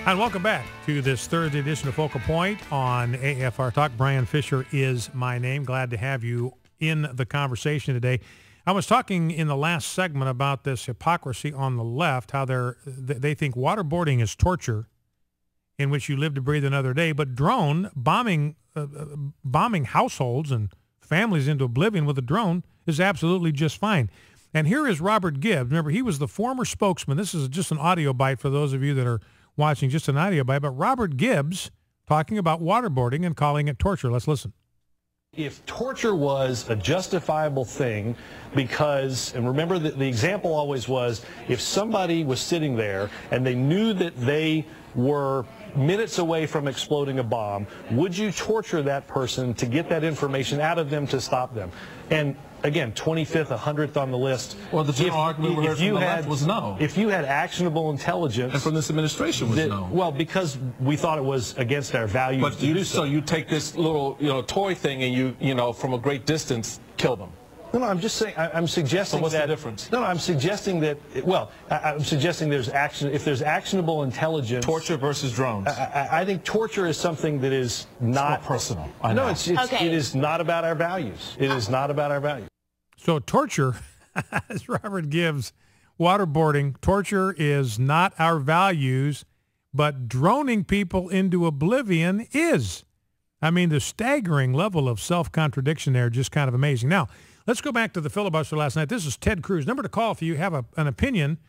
And welcome back to this Thursday edition of Focal Point on AFR Talk. Brian Fisher is my name. Glad to have you in the conversation today. I was talking in the last segment about this hypocrisy on the left, how they think waterboarding is torture in which you live to breathe another day, but drone bombing households and families into oblivion with a drone is absolutely just fine. And here is Robert Gibbs. Remember, he was the former spokesman. This is just an audio bite for those of you that are watching, just an audio bite, but Robert Gibbs talking about waterboarding and calling it torture. Let's listen. If torture was a justifiable thing, because, and remember that the example always was, if somebody was sitting there and they knew that they were minutes away from exploding a bomb, would you torture that person to get that information out of them to stop them? And again, 25th, 100th on the list. Well, the general argument we heard from the left was no. If you had actionable intelligence. And from this administration was no. Well, because we thought it was against our values but to do so. So you take this little, toy thing and you, from a great distance, kill them. No, I'm just saying. I'm suggesting so what's that. the difference? No, I'm suggesting that. Well, I'm suggesting there's action. If there's actionable intelligence. Torture versus drones. I think torture is something that is not it's personal. No, it is not about our values. It is not about our values. So torture, as Robert Gibbs, waterboarding, torture is not our values, but droning people into oblivion is. I mean, the staggering level of self-contradiction there, just kind of amazing. Now, let's go back to the filibuster last night. This is Ted Cruz. Number to call if you have an opinion,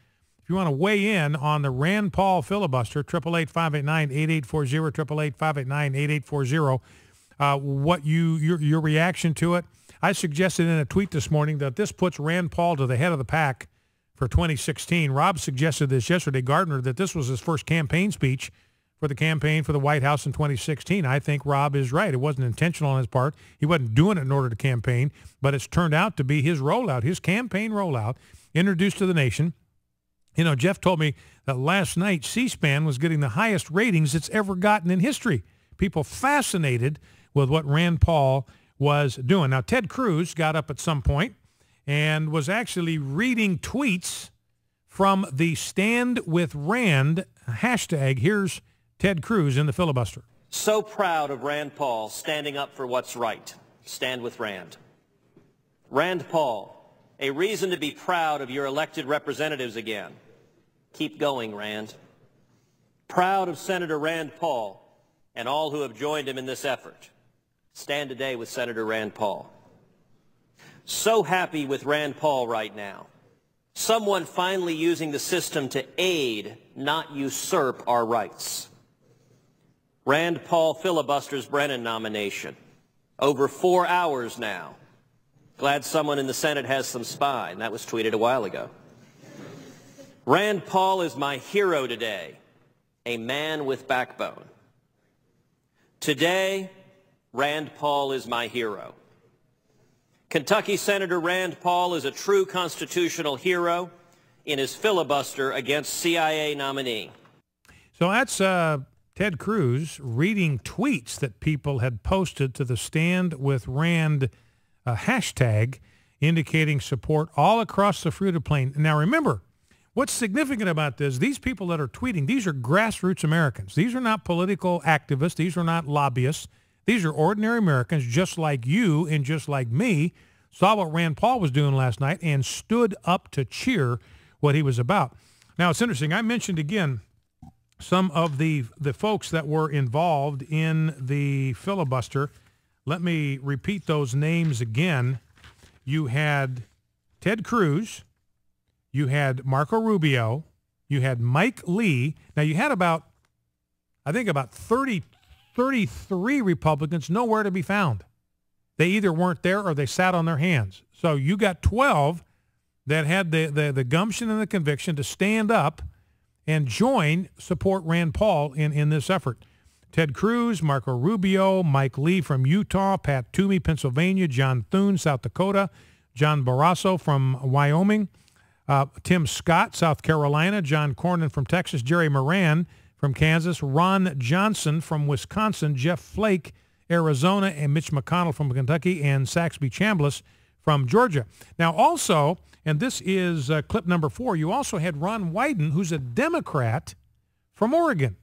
if you want to weigh in on the Rand Paul filibuster, 888-589-8840, 888-589-8840. What your reaction to it. I suggested in a tweet this morning that this puts Rand Paul to the head of the pack for 2016. Rob suggested this yesterday, Gardner, that this was his first campaign speech for the campaign for the White House in 2016. I think Rob is right. It wasn't intentional on his part. He wasn't doing it in order to campaign, but it's turned out to be his rollout, his campaign rollout, introduced to the nation. You know, Jeff told me that last night C-SPAN was getting the highest ratings it's ever gotten in history. People fascinated with what Rand Paul was doing. Now, Ted Cruz got up at some point and was actually reading tweets from the Stand with Rand hashtag. Here's Ted Cruz in the filibuster. So proud of Rand Paul standing up for what's right. Stand with Rand. Rand Paul, a reason to be proud of your elected representatives again. Keep going, Rand. Proud of Senator Rand Paul and all who have joined him in this effort. Stand today with Senator Rand Paul. So happy with Rand Paul right now. Someone finally using the system to aid, not usurp our rights. Rand Paul filibusters Brennan nomination. Over 4 hours now. Glad someone in the Senate has some spine. That was tweeted a while ago. Rand Paul is my hero today. A man with backbone. Today, Rand Paul is my hero. Kentucky Senator Rand Paul is a true constitutional hero in his filibuster against CIA nominee. So that's Ted Cruz reading tweets that people had posted to the Stand with Rand hashtag, indicating support all across the Fruited Plain. Now remember, what's significant about this, these people that are tweeting, these are grassroots Americans. These are not political activists. These are not lobbyists. These are ordinary Americans just like you and just like me, saw what Rand Paul was doing last night and stood up to cheer what he was about. Now, it's interesting. I mentioned again some of the folks that were involved in the filibuster. Let me repeat those names again. You had Ted Cruz. You had Marco Rubio. You had Mike Lee. Now, you had about 33 Republicans nowhere to be found. They either weren't there or they sat on their hands. So you got 12 that had the gumption and the conviction to stand up and support Rand Paul in this effort. Ted Cruz, Marco Rubio, Mike Lee from Utah, Pat Toomey, Pennsylvania, John Thune, South Dakota, John Barrasso from Wyoming, Tim Scott, South Carolina, John Cornyn from Texas, Jerry Moran from Kansas, Ron Johnson from Wisconsin, Jeff Flake, Arizona, and Mitch McConnell from Kentucky, and Saxby Chambliss from Georgia. Now also, and this is clip number 4, you also had Ron Wyden, who's a Democrat from Oregon.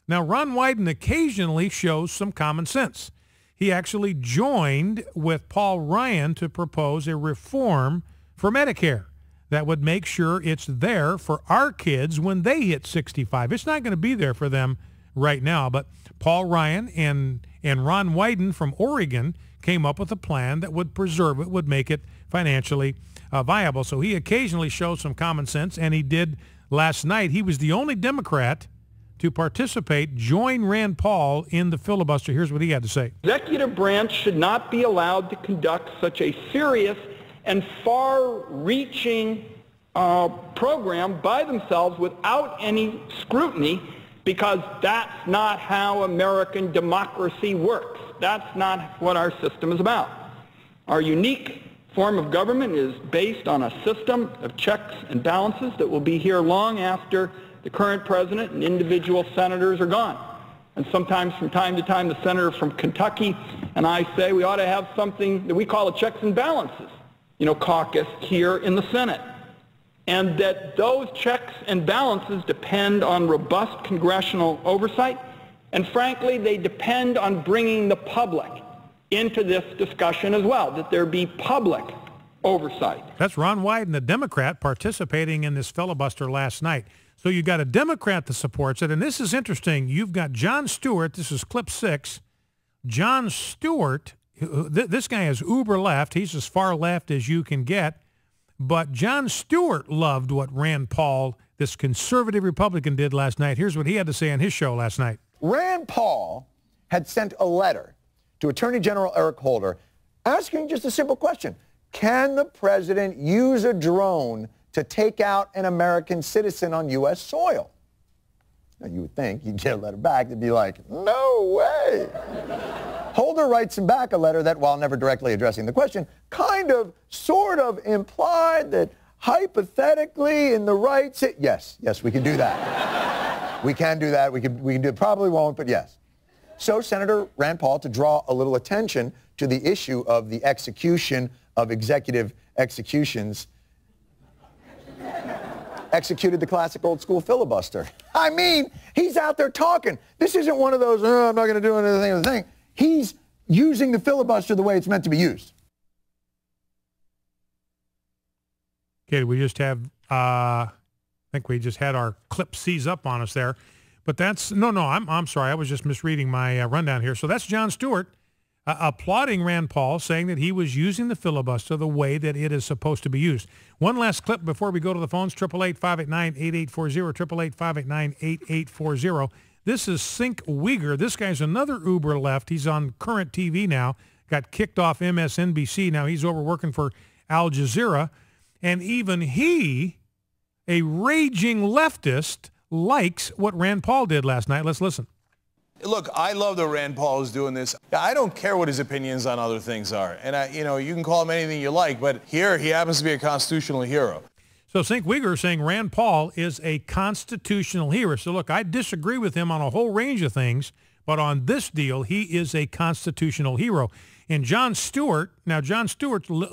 Now, Ron Wyden occasionally shows some common sense. He actually joined with Paul Ryan to propose a reform for Medicare that would make sure it's there for our kids when they hit 65. It's not going to be there for them right now, but Paul Ryan and Ron Wyden from Oregon came up with a plan that would preserve it, would make it financially viable. So he occasionally shows some common sense, and he did last night. He was the only Democrat to participate, join Rand Paul in the filibuster. Here's what he had to say. Executive branch should not be allowed to conduct such a serious and far-reaching program by themselves without any scrutiny, because that's not how American democracy works. That's not what our system is about. Our unique form of government is based on a system of checks and balances that will be here long after the current president and individual senators are gone. And sometimes from time to time the senator from Kentucky and I say we ought to have something that we call a checks and balances, caucus here in the Senate. And that those checks and balances depend on robust congressional oversight, and frankly they depend on bringing the public into this discussion as well, that there be public oversight. That's Ron Wyden, a Democrat, participating in this filibuster last night. So you got a Democrat that supports it, and this is interesting. You've got Jon Stewart. This is clip 6. Jon Stewart, this guy is uber left. He's as far left as you can get. But Jon Stewart loved what Rand Paul, this conservative Republican, did last night. Here's what he had to say on his show last night. Rand Paul had sent a letter to Attorney General Eric Holder asking just a simple question. Can the president use a drone to take out an American citizen on U.S. soil? Now, you would think you'd get a letter back that'd be like, no way. Holder writes him back a letter that, while never directly addressing the question, kind of, sort of implied that hypothetically in the right... Yes, we can do that. We can do that. We can do it. Probably won't, but yes. So Senator Rand Paul, to draw a little attention to the issue of the execution of executive executions, executed the classic old school filibuster. I mean, he's out there talking. This isn't one of those, I'm not going to do anything. He's using the filibuster the way it's meant to be used. Okay, we just have, I think we just had our clip C's up on us there. But that's, I'm sorry, I was just misreading my rundown here. So that's Jon Stewart applauding Rand Paul, saying that he was using the filibuster the way that it is supposed to be used. One last clip before we go to the phones, 888-589-8840, 888-589-8840. This is Sink Uyghur. This guy's another uber left. He's on current TV now, got kicked off MSNBC. Now he's over working for Al Jazeera. And even he, a raging leftist, likes what Rand Paul did last night. Let's listen. Look, I love that Rand Paul is doing this. I don't care what his opinions on other things are. And, you can call him anything you like, but here he happens to be a constitutional hero. So Sink Uyghur is saying Rand Paul is a constitutional hero. So look, I disagree with him on a whole range of things, but on this deal, he is a constitutional hero. And Jon Stewart's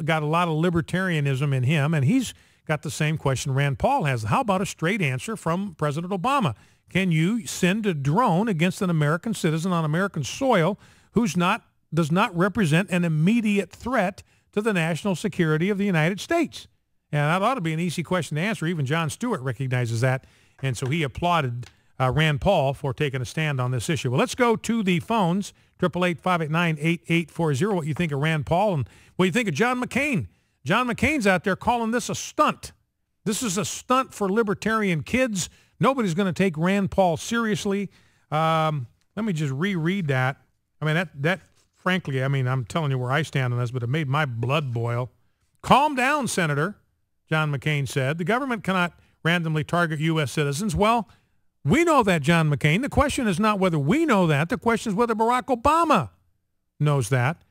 got a lot of libertarianism in him, and he's got the same question Rand Paul has. How about a straight answer from President Obama? Can you send a drone against an American citizen on American soil who's does not represent an immediate threat to the national security of the United States? And that ought to be an easy question to answer. Even Jon Stewart recognizes that. And so he applauded Rand Paul for taking a stand on this issue. Well, let's go to the phones, 888-589-8840. What you think of Rand Paul and what you think of John McCain. John McCain's out there calling this a stunt. This is a stunt for libertarian kids. Nobody's going to take Rand Paul seriously. Let me just reread that. I mean, that frankly, I'm telling you where I stand on this, but it made my blood boil. Calm down, Senator, John McCain said. The government cannot randomly target U.S. citizens. Well, we know that, John McCain. The question is not whether we know that. The question is whether Barack Obama knows that.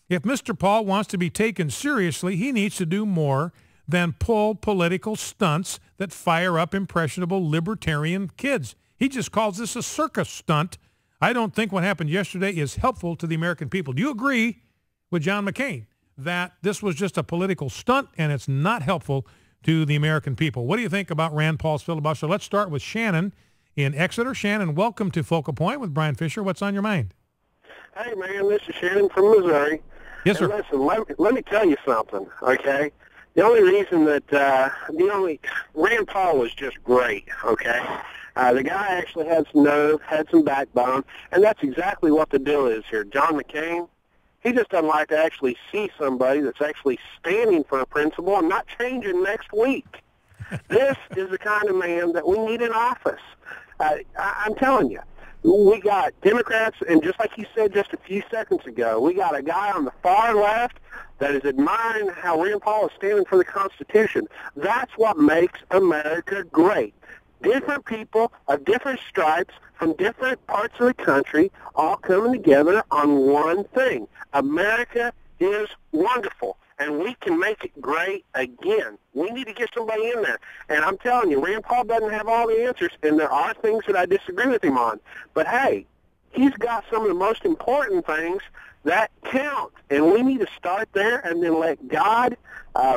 If Mr. Paul wants to be taken seriously, he needs to do more than pull political stunts that fire up impressionable libertarian kids. He just calls this a circus stunt. I don't think what happened yesterday is helpful to the American people. Do you agree with John McCain that this was just a political stunt and it's not helpful to the American people? What do you think about Rand Paul's filibuster? Let's start with Shannon in Exeter. Shannon, welcome to Focal Point with Brian Fisher. What's on your mind? Hey, man, this is Shannon from Missouri. Yes, sir. And listen, let me tell you something, okay? The only reason that, Rand Paul was just great, okay? The guy actually had some nerve, had some backbone, and that's exactly what the deal is here. John McCain, he just doesn't like to actually see somebody that's actually standing for a principle and not changing next week. This is the kind of man that we need in office. I'm telling you. We got Democrats, and just like you said just a few seconds ago, we got a guy on the far left that is admiring how Rand Paul is standing for the Constitution. That's what makes America great. Different people of different stripes from different parts of the country all coming together on one thing. America is wonderful, and we can make it great again. We need to get somebody in there. And I'm telling you, Rand Paul doesn't have all the answers, and there are things that I disagree with him on. But, hey, he's got some of the most important things that count. And we need to start there and then let God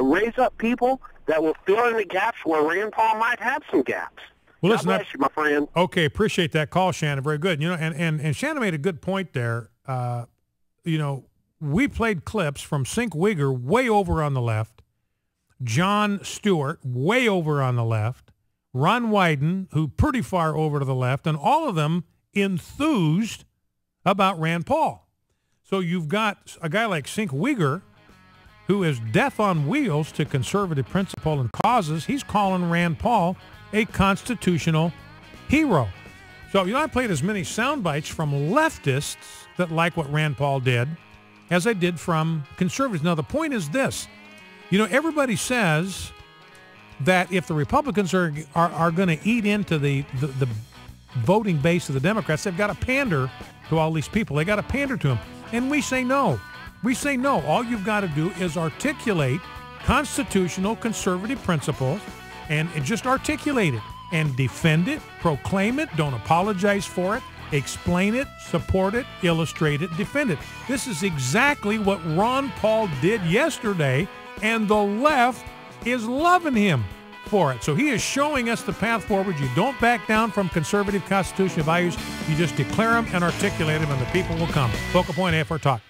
raise up people that will fill in the gaps where Rand Paul might have some gaps. Well, God listen, bless you, my friend. Okay, appreciate that call, Shannon. Very good. And Shannon made a good point there. We played clips from Sink Wigger way over on the left, John Stewart way over on the left, Ron Wyden, who pretty far over to the left, and all of them enthused about Rand Paul. So you've got a guy like Sink Wigger, who is death on wheels to conservative principle and causes. He's calling Rand Paul a constitutional hero. So, I played as many sound bites from leftists that like what Rand Paul did as I did from conservatives. Now, the point is this. Everybody says that if the Republicans are going to eat into the voting base of the Democrats, they've got to pander to all these people. They got to pander to them. And we say no. We say no. All you've got to do is articulate constitutional conservative principles and just articulate it and defend it, proclaim it, don't apologize for it, explain it, support it, illustrate it, defend it. This is exactly what Ron Paul did yesterday, and the left is loving him for it. So he is showing us the path forward. You don't back down from conservative constitutional values. You just declare them and articulate them, and the people will come. Focal Point AFR Talk.